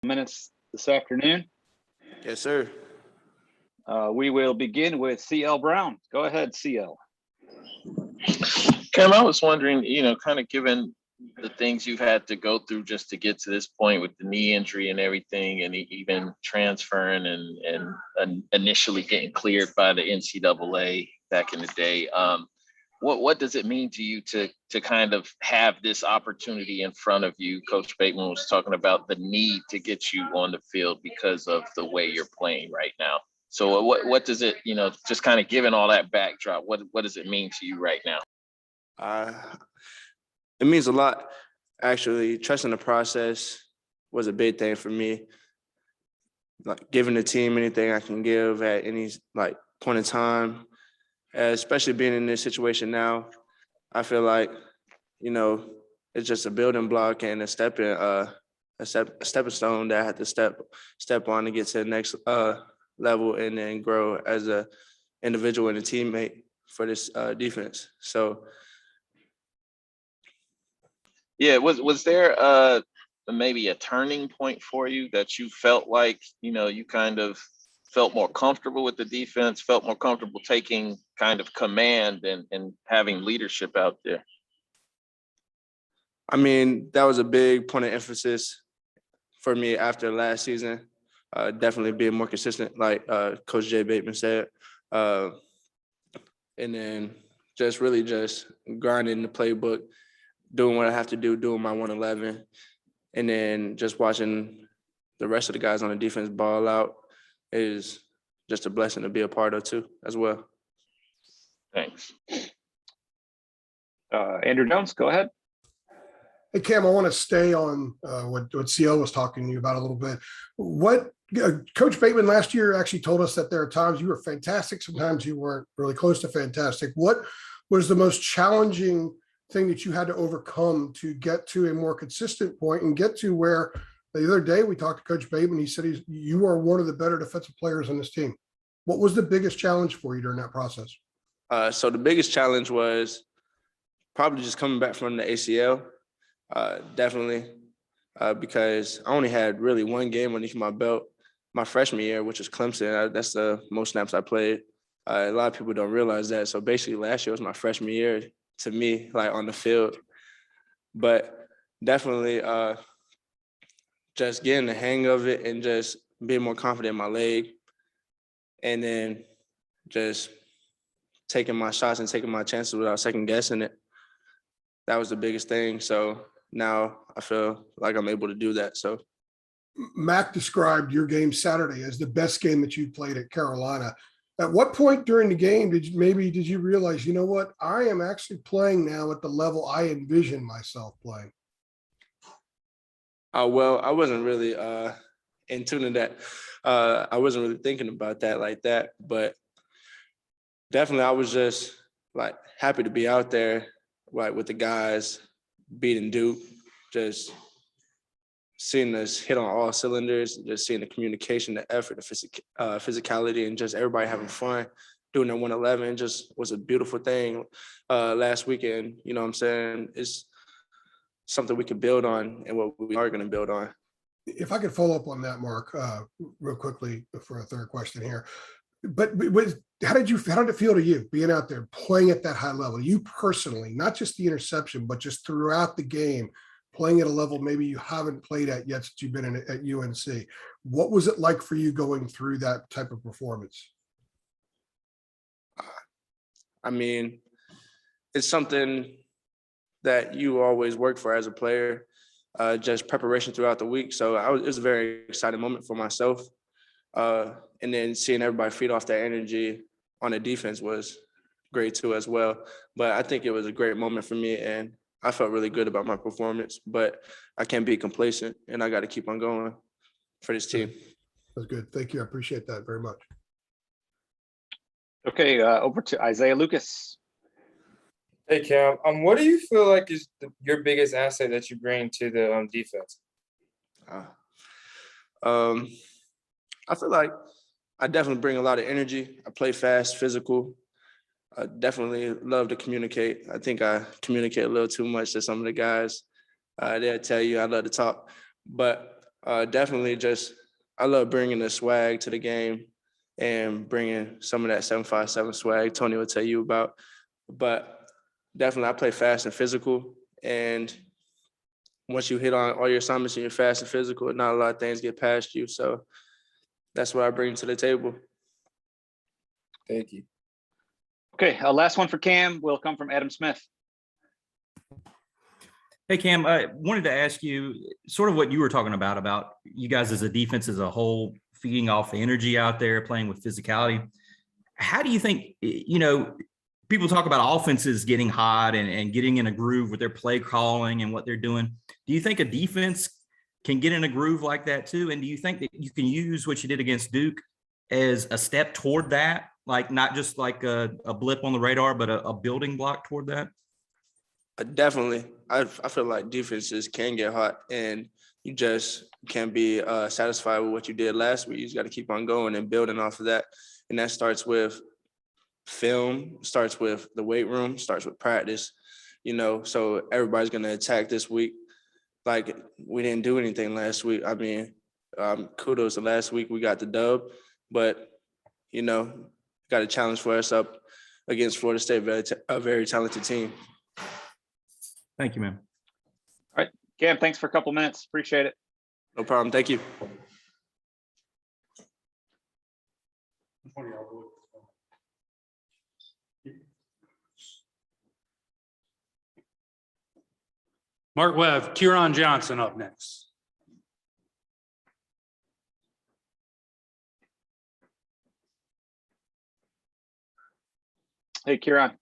Minutes this afternoon. Yes, sir. We will begin with CL Brown. Go ahead, CL. Cam, I was wondering, kind of given the things you've had to go through just to get to this point with the knee injury and everything, and even transferring and initially getting cleared by the NCAA back in the day. What does it mean to you to kind of have this opportunity in front of you? Coach Bateman was talking about the need to get you on the field because of the way you're playing right now. So what does it, just kind of given all that backdrop, what does it mean to you right now? It means a lot. Actually, trusting the process was a big thing for me. Like giving the team anything I can give at any point in time, especially being in this situation now. I feel like, it's just a building block and a stepping stone that I had to step on to get to the next level and then grow as a individual and a teammate for this defense. So. Yeah, was there maybe a turning point for you that you felt like, you kind of felt more comfortable with the defense, felt more comfortable taking kind of command and having leadership out there? I mean, that was a big point of emphasis for me after last season. Definitely being more consistent, like Coach Jay Bateman said. And then just really just grinding the playbook, doing what I have to do, doing my 111, and then just watching the rest of the guys on the defense ball out is just a blessing to be a part of too, as well. Thanks. Andrew Jones, go ahead. Hey, Cam, I want to stay on what CL was talking to you about a little bit. Coach Bateman last year actually told us that there are times you were fantastic, sometimes you weren't really close to fantastic. What was the most challenging thing that you had to overcome to get to a more consistent point and get to where the other day we talked to Coach Bateman, he said you are one of the better defensive players on this team. What was the biggest challenge for you during that process? So the biggest challenge was probably just coming back from the ACL, definitely, because I only had really one game underneath my belt my freshman year, which was Clemson. That's the most snaps I played. A lot of people don't realize that. So basically last year was my freshman year to me, like on the field. But definitely just getting the hang of it and just being more confident in my leg. And then just taking my shots and taking my chances without second guessing it. That was the biggest thing. So now I feel like I'm able to do that. So Mac described your game Saturday as the best game that you played at Carolina. At what point during the game did you realize, you know what, I am actually playing now at the level I envision myself playing? Well, I wasn't really in tune to that. I wasn't really thinking about that like that, but definitely I was just like happy to be out there, like with the guys, beating Duke, just seeing us hit on all cylinders, just seeing the communication, the effort, the physicality, and just everybody having fun. Doing that 111 just was a beautiful thing last weekend. You know what I'm saying? It's something we could build on and what we are going to build on. If I could follow up on that, Mark, real quickly for a third question here. But how did it feel to you being out there playing at that high level? You personally, not just the interception, but just throughout the game, playing at a level maybe you haven't played at yet since you've been at UNC. What was it like for you going through that type of performance? I mean, it's something that you always work for as a player, just preparation throughout the week. So it was a very exciting moment for myself. And then seeing everybody feed off that energy on the defense was great too as well. But I think it was a great moment for me, and I felt really good about my performance. But I can't be complacent, and I got to keep on going for this team. That's good. Thank you. I appreciate that very much. Okay, over to Isaiah Lucas. Hey, Cam. What do you feel like is your biggest asset that you bring to the defense? I feel like I definitely bring a lot of energy. I play fast, physical. I definitely love to communicate. I think I communicate a little too much to some of the guys. They'll tell you I love to talk. But Definitely just I love bringing the swag to the game and bringing some of that 757 swag Tony will tell you about. But definitely I play fast and physical. And once you hit on all your assignments and you're fast and physical, not a lot of things get past you. So that's what I bring to the table. Thank you. Okay, last one for Cam will come from Adam Smith. Hey, Cam, I wanted to ask you sort of what you were talking about you guys as a defense as a whole, feeding off the energy out there, playing with physicality. How do you think, people talk about offenses getting hot and getting in a groove with their play calling and what they're doing. Do you think a defense can get in a groove like that too? And do you think that you can use what you did against Duke as a step toward that? Like not just like a blip on the radar, but a building block toward that? Definitely. I feel like defenses can get hot and you just can't be satisfied with what you did last week. You just got to keep on going and building off of that. And that starts with film, starts with the weight room, starts with practice, so everybody's going to attack this week. Like we didn't do anything last week. I mean, kudos to last week. We got the dub, but, got a challenge for us up against Florida State, a very talented team. Thank you, man. All right, Cam, thanks for a couple minutes. Appreciate it. No problem. Thank you. Mark Webb, Kieran Johnson up next. Hey, Kieran, thanks.